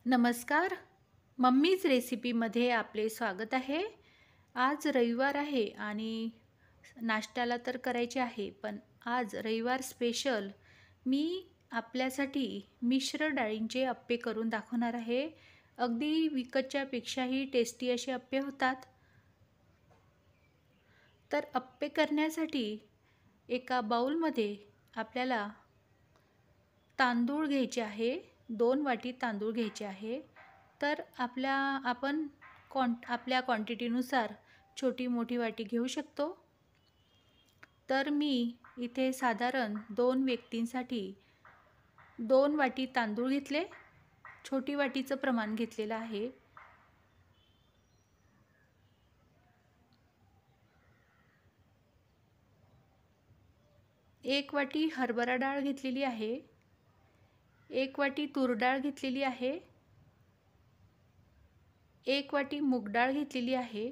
नमस्कार. मम्मीज रेसिपीमध्ये आपले स्वागत आहे. आज रविवार आहे आणि नाश्त्याला तर करायचे आहे, पण आज रविवार स्पेशल मी आपल्यासाठी मिश्र डाळींचे अप्पे करून दाखवणार आहे. अगदी विकतच्यापेक्षाही टेस्टी असे अप्पे होतात. तर अप्पे करण्यासाठी एका बाउलमध्ये आपल्याला तांदूळ घ्यायचे आहे. 2 वाटी तांदूळ घ्यायचे आहे. तर आपण आपल्या क्वांटिटीनुसार छोटी मोठी वाटी घेऊ शकतो. तर मी इथे साधारण 2 व्यक्तींसाठी 2 वाटी तांदूळ घेतले. छोटी वाटीचं प्रमाण घेतलेलं आहे. एक वाटी हरभरा डाळ घेतलेली आहे. 1 वाटी तूर डाळ घेतलेली आहे. 1 वाटी मूग डाळ घेतलेली आहे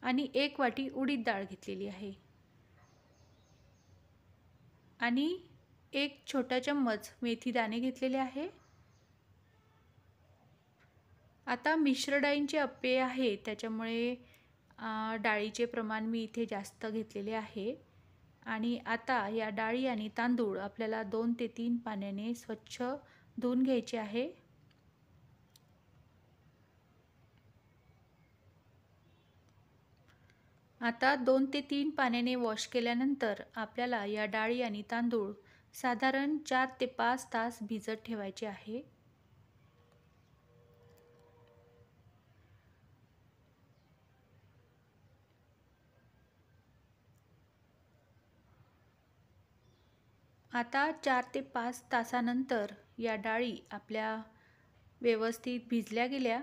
आणि 1 वाटी उडीद डाळ घेतलेली आहे आणि 1 छोटा चम्मच मेथी दाणे घेतलेले आहे. आता मिश्र डाळींचे अप्पे आहे, त्याच्यामुळे डाळीचे प्रमाण मी इथे जास्त घेतलेले आहे. आणि आता या डाळी आणि तांदूळ आपल्याला 2 ते 3 पाण्याने स्वच्छ धुवून घ्यायचे आहे. आता 2 ते 3 पाण्याने वॉश केल्यानंतर आपल्याला या डाळी आणि तांदूळ साधारण 4 ते 5 तास भिजत ठेवायचे आहे. आता 4 ते 5 तासानंतर या डाळी आपल्या व्यवस्थित भिजल्या गेल्या.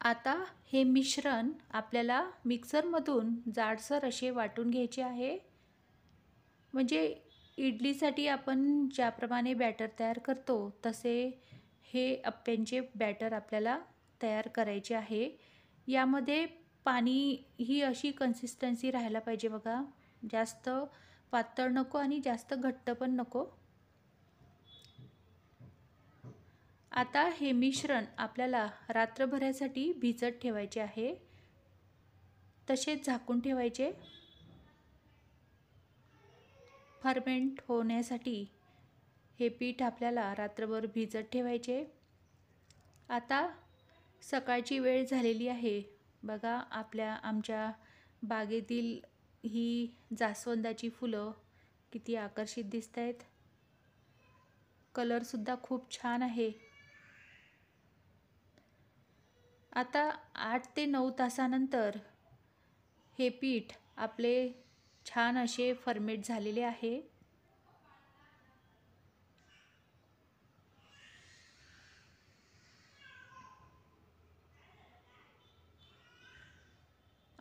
आता हे मिश्रण आपल्याला मिक्सरमधून जाडसर असे वाटून घ्यायचे आहे. म्हणजे इडलीसाठी आपण ज्याप्रमाणे बॅटर तयार करतो तसे हे अप्प्यांचे बॅटर आपल्याला तयार करायचे आहे. यामध्ये पाणी ही अशी कन्सिस्टन्सी राहायला पाहिजे बघा. जास्त पातळ नको आणि जास्त घट्ट पण नको. आता हे मिश्रण आपल्याला रात्रभरासाठी भिजत ठेवायचे आहे. तसेच झाकून ठेवायचे. फर्मेंट होण्यासाठी हे पीठ आपल्याला रात्रभर भिजत ठेवायचे. आता सकाळची वेळ झालेली आहे. बघा आमच्या बागेतील ही जास्वंदाची फुलं किती आकर्षित दिसत आहेत. कलरसुद्धा खूप छान आहे. आता 8 ते 9 तासानंतर हे पीठ आपले छान असे फर्मेट झालेले आहे.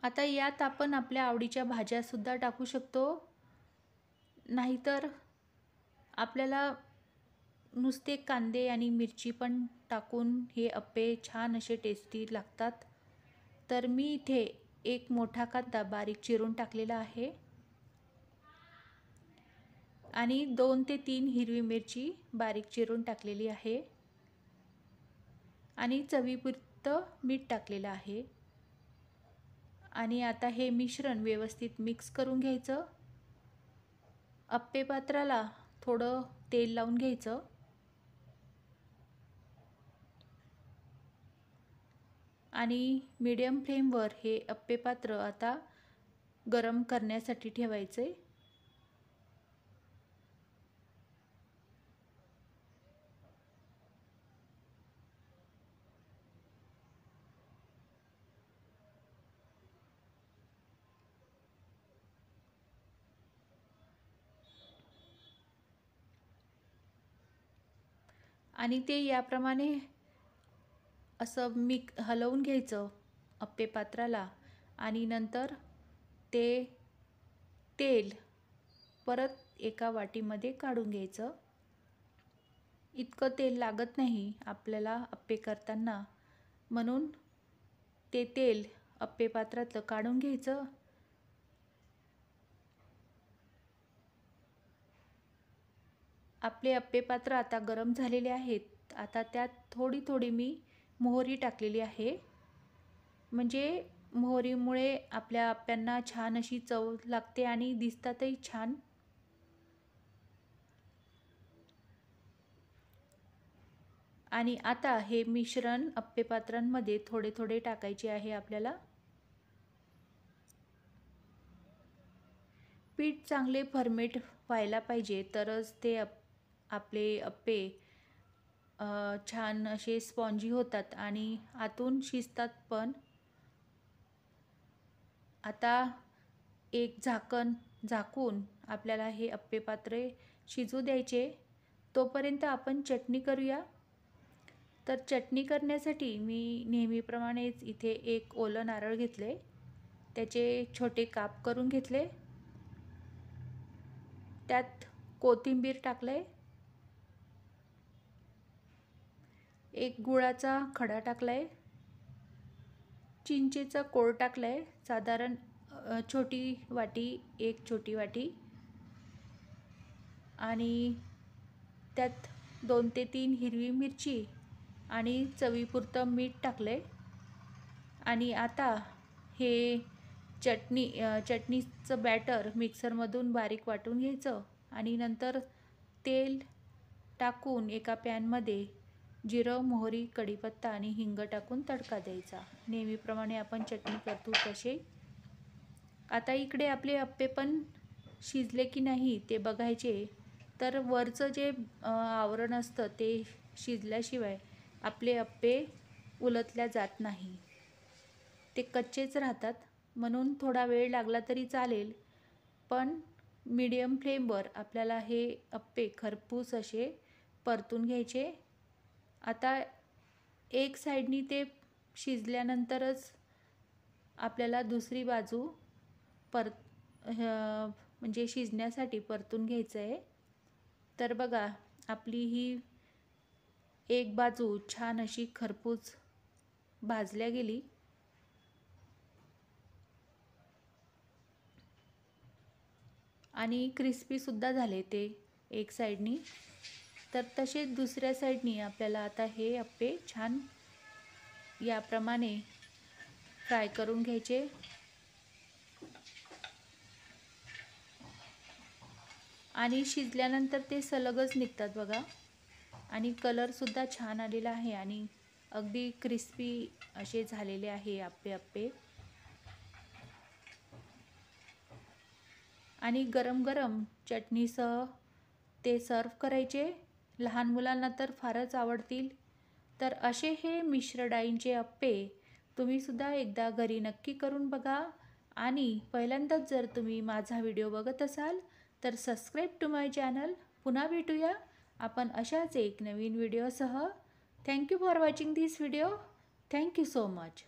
आता यात आपण आपल्या आवडीच्या भाज्यासुद्धा टाकू शकतो. नाहीतर आपल्याला नुसते कांदे आणि मिरची पण टाकून हे अप्पे छान असे टेस्टी लागतात. तर मी इथे एक मोठा कांदा बारीक चिरून टाकलेला आहे आणि 2 ते 3 हिरवी मिरची बारीक चिरून टाकलेली आहे आणि चवीपुरतं मीठ टाकलेलं आहे. आणि आता हे मिश्रण व्यवस्थित मिक्स करून घ्यायचं. अप्पे पात्राला थोडं तेल लावून घ्यायचं आणि मीडियम फ्लेमवर हे अप्पे पात्र आता गरम करण्यासाठी ठेवायचे. आणि ते याप्रमाणे असं हलवून घ्यायचं अप्पे पात्राला आणि नंतर ते तेल परत एका वाटीमध्ये काढून घ्यायचं. इतकं तेल लागत नाही आपल्याला अप्पे करताना, म्हणून ते तेल अप्पे पात्रातलं काढून घ्यायचं. आपले अप्पे पात्र आता गरम झालेले आहेत. आता त्यात थोडी थोडी मी मोहरी टाकलेली आहे. म्हणजे मोहरीमुळे आपल्या अप्प्यांना छान अशी चव लागते आणि दिसतातही छान. आणि आता हे मिश्रण अप्पे पात्रांमध्ये थोडे थोडे टाकायचे आहे आपल्याला. पीठ चांगले फर्मेट व्हायला पाहिजे, तरच ते आपले अप्पे छान असे स्पॉन्जी होतात आणि आतून शिजतात पण. आता एक झाकण झाकून आपल्याला हे अप्पे पात्रे शिजू द्यायचे. तोपर्यंत आपण चटणी करूया. तर चटणी करण्यासाठी मी नेहमीप्रमाणेच इथे एक ओलं नारळ घेतले, त्याचे छोटे काप करून घेतले. त्यात कोथिंबीर टाकले, एक गुळाचा खडा टाकलाय, चिंचेचा कोळ टाकलाय साधारण छोटी वाटी, एक छोटी वाटी, आणि त्यात 2 ते 3 हिरवी मिरची आणि चवीपुरतं मीठ टाकले. आणि आता हे चटणीचं बॅटर मिक्सरमधून बारीक वाटून घ्यायचं आणि नंतर तेल टाकून एका पॅनमध्ये जिरं, मोहरी, कढीपत्ता आणि हिंग टाकून तडका द्यायचा. नेहमीप्रमाणे आपण चटणी करतो तसे. आता इकडे आपले अप्पे पण शिजले की नाही ते बघायचे. तर वरचं जे आवरण असतं ते शिजल्याशिवाय आपले अप्पे उलटल्या जात नाही, ते कच्चेच राहतात. म्हणून थोडा वेळ लागला तरी चालेल, पण मीडियम फ्लेमवर आपल्याला हे अप्पे खरपूस असे परतून घ्यायचे. आता एक साईडनी ते शिजल्यानंतरच आपल्याला दुसरी बाजू म्हणजे शिजण्यासाठी परतून घ्यायचं आहे. तर बघा, आपली ही एक बाजू छान अशी खरपूस भाजल्या गेली आणि क्रिस्पीसुद्धा झाले ते एक साईडनी. तर तसेच दुसऱ्या साईडनी आपल्याला आता हे अप्पे छान याप्रमाणे फ्राय करून घ्यायचे. आणि शिजल्यानंतर ते सलगच निघतात बघा. आणि कलरसुद्धा छान आलेला आहे आणि अगदी क्रिस्पी असे झालेले आहे अप्पे. आणि गरम गरम चटणीसह ते सर्व करायचे. लहान मुलांना तर फारच आवडतील. तर असे हे मिश्र डाळींचे अप्पे तुम्हीसुद्धा एकदा घरी नक्की करून बघा. आणि पहिल्यांदाच जर तुम्ही माझा व्हिडिओ बघत असाल तर सबस्क्राईब टू माय चॅनल. पुन्हा भेटूया आपण अशाच एक नवीन व्हिडिओसह. Thank you for watching this video. Thank you so much.